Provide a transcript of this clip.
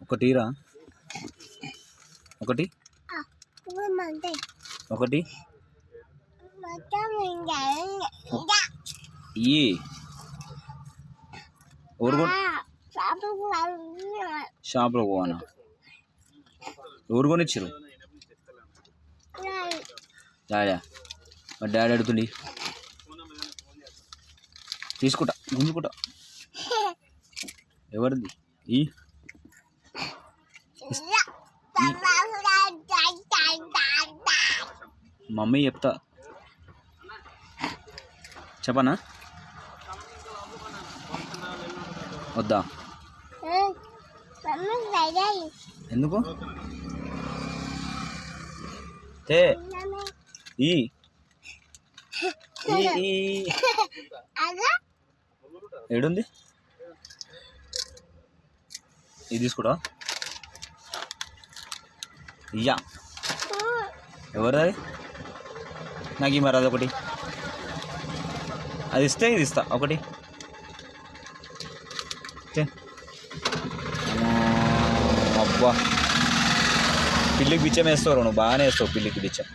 ఒకటిరా ఒకటి ఒకటి ఈ ఊరుకో షాప్లో పోవానా ఊరుకొనిచ్చారు డాడీ మరి డాడీ అడుగుతుండి తీసుకుంటా గుంజుకుంటా ఎవరిది ఈ మమ్మీ చెప్తా చెప్పనా వద్దా ఎందుకు తే ఈ ఏడుంది ఇది తీసుకుంటా ఇయ్యా ఎవరిది నాకు ఈ మరి అదొకటి అది ఇస్తే ఇది ఇస్తా ఒకటి అబ్బా పిల్లికి బిచ్చం వేస్తావు నువ్వు బాగానే వేస్తావు పిల్లికి బిచ్చం